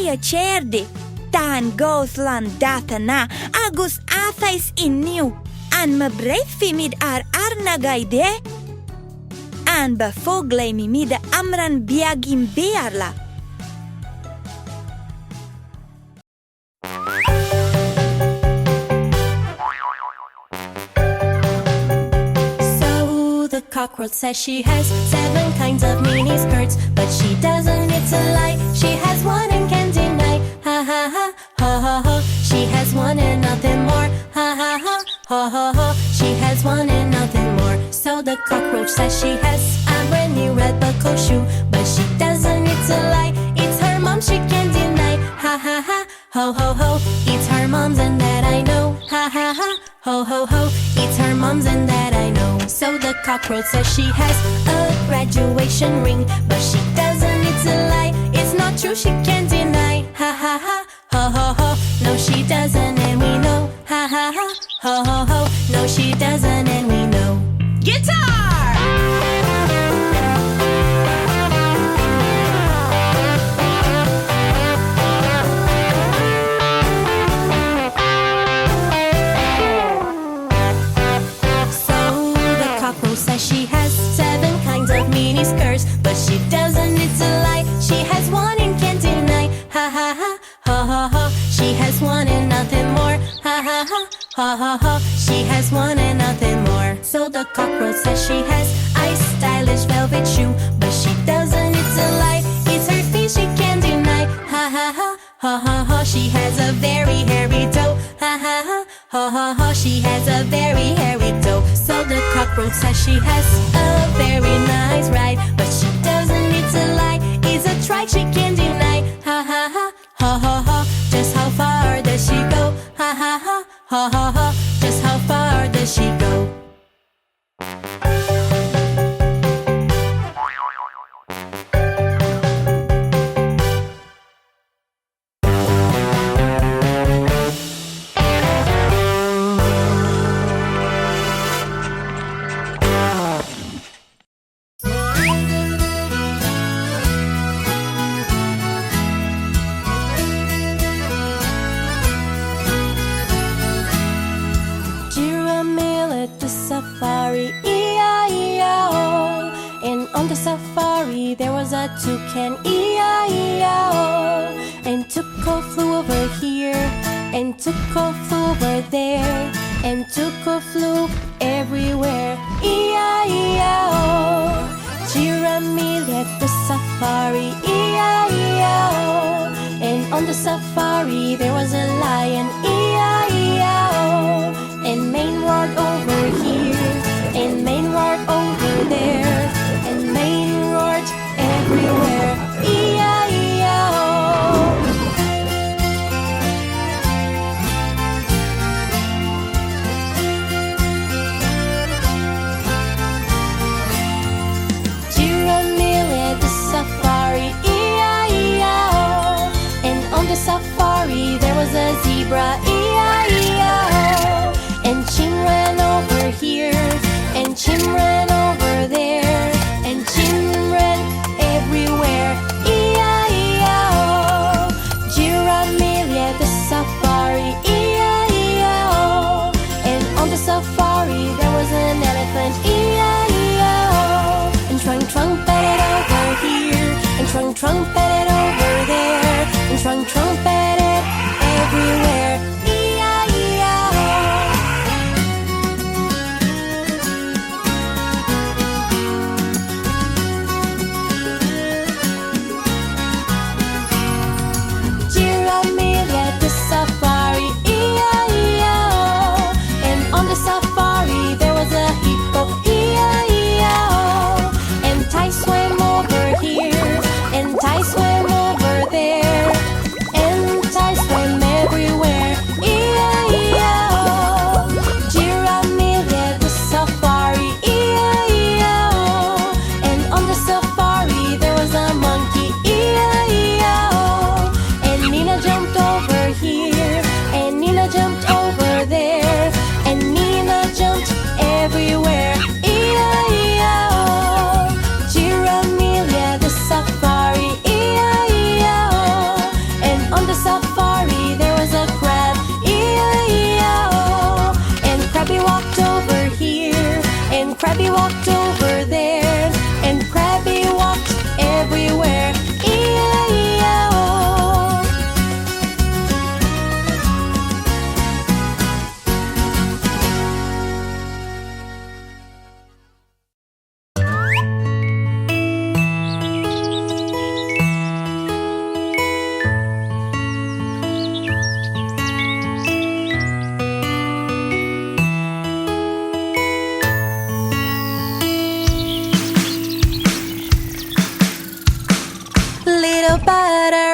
piacerde. Tan Ghaoth Ildaite na agus athais inniu. An me breithfi mid arnagaide. An be Foghlaim mid Amhráin Beag in bearla. The cockroach says she has 7 kinds of mini skirts, but she doesn't, it's a lie. She has one and can't deny. Ha ha ha, ha ha ha. She has one and nothing more. Ha ha ha, ha ha ha. She has one and nothing more. So the cockroach says she has a brand new red buckle shoe, but she doesn't, it's a lie. It's her mom, she can't deny. Ha ha ha, ho ho ho. It's her mom's and that I know. Ha ha ha, ho ho ho. It's her mom's and that I know. So the cockroach says she has a graduation ring, but she doesn't, it's a lie. It's not true, she can't deny. Ha ha ha, ho ho ho. No, she doesn't and we know. Ha ha ha, ho ho ho. No, she doesn't and we know. Guitar! She has 7 kinds of mini skirts, but she doesn't, it's a lie. She has one and can't deny. Ha ha ha, ha ha ha. She has one and nothing more. Ha ha ha, ha ha ha. She has one and nothing more. So the cockroach says she has a stylish velvet shoe, but she doesn't, it's a lie. It's her feet, she can't deny. Ha ha ha, ha ha ha. She has a very hairy toe. Ha ha ha, ha ha ha. She has a very hairy toe. So the cockroach says she has a very nice ride, but she doesn't, it's a lie. It's a trike, she can't deny. Ha ha ha, ha ha ha. Just how far does she go? Ha ha ha, ha ha ha. Just how far does she go? There was a toucan, E-I-E-I-O, and Tuco flew over here, and Tuco flew over there, and Tuco flew everywhere, E-I-E-I-O. Giramille at the safari, E-I-E-I-O, and on the safari there was a lion, E-I-E-I-O, and Maine roared over here, and Maine roared over there, and Maine roared everywhere, E-I-E-I-O. Giramille at the safari, E-I-E-I-O, and on the safari there was a zebra, E-I-E-I-O, and Chim ran over here, and Chim ran over there, and Chim ran everywhere, E-I-E-I-O. Giramille at the safari, E-I-E-I-O, and on the safari there was an elephant, E-I-E-I-O, and trumpeted over here, and trumpeted over there, and trumpeted everywhere, E-I-E-I-O. Giramille at the safari, E-I-E-I-O, and on the safari there was a hippo, E-I-E-I-O, and Ty swam over here, and Ty swam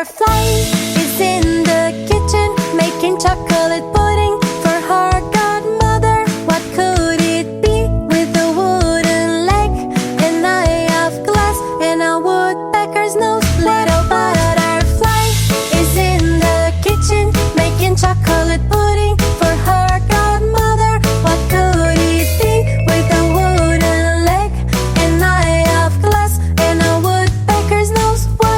butterfly is in the kitchen making chocolate pudding for her godmother. What could it be with a wooden leg, an eye of glass, and a woodpecker's nose? Little butterfly is in the kitchen making chocolate pudding for her godmother. What could it be with a wooden leg, an eye of glass, and a woodpecker's nose? What?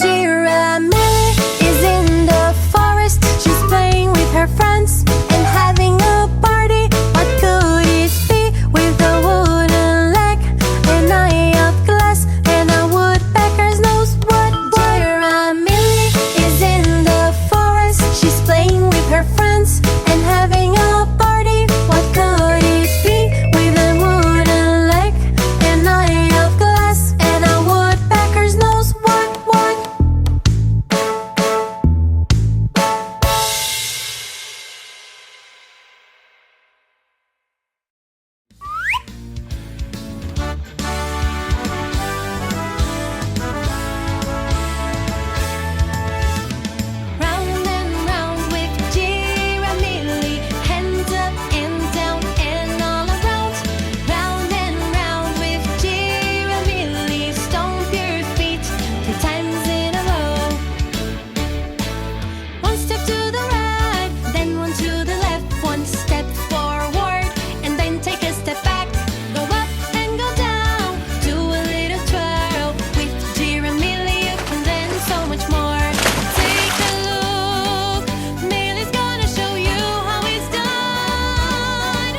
Giramille is in the forest. She's playing with her friends and having a party. What could it be with a wooden leg, an eye of glass, and a woodpecker's nose? What? Giramille is in the forest. She's playing with her friends and having a party. What could it be with a wooden leg, an eye of glass, and a woodpecker's nose? What? Round and round with Giramille, hands up and down and all around. Round and round with Giramille, stomp your feet 3 times in a row. 1 step to the right, then 1 to the left, 1 step forward, and then take a step back. Go up and go down, do a little twirl. With Giramille you can learn so much more. Take a look, Millie's gonna show you how it's done.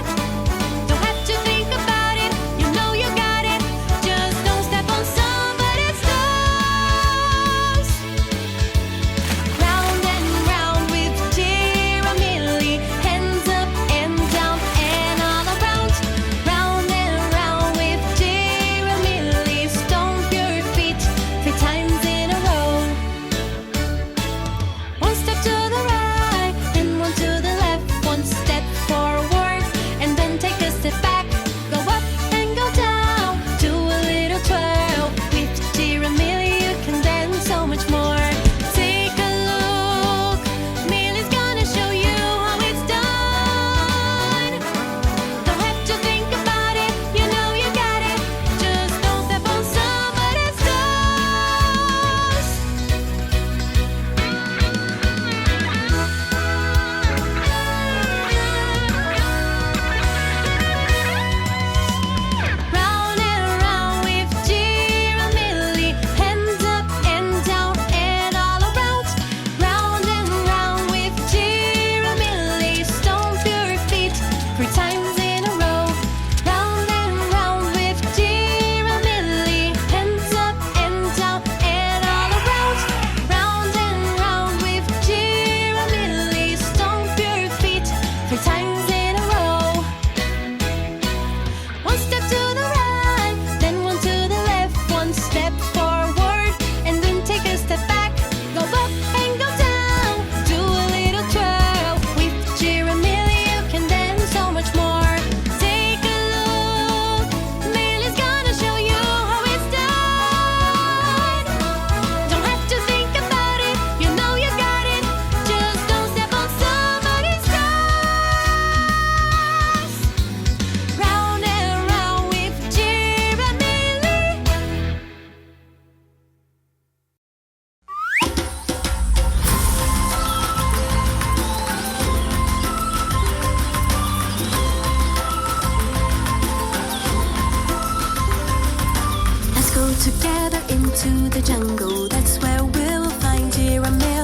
Don't have to think about it, you know you got it. Just don't step on somebody's toes. Round and round with Giramille, hands up and down and all around. Round and round with Giramille, stomp your feet 3 times in a row. 1 step to the right, then 1 to the left, 1 step forward, and then take a step back. Go up and go down, do a little twirl. With Giramille you can dance so much more. Take a look, Millie's gonna show you how it's done. Don't have to think about it, you know you got it. Just don't step on somebody's toes. Round and round with Giramille, hands up and down and all around. Round and round with Giramille, stomp your feet 3 times in a row. Round and round with Giramille, hands up and down and all around. Round and round with Giramille, stomp your feet 3 times in a row. 1 step to the right, then 1 to the left, 1 step forward, and then take a step back. Go up and go down, do a little twirl. With Giramille you can dance so much more. Take a look, Millie's gonna show you how it's done. Don't have to think about it, you know you got it. Just don't step on somebody's toes. Round and round with Giramille. Let's go together into the jungle. That's where we'll find Giramille.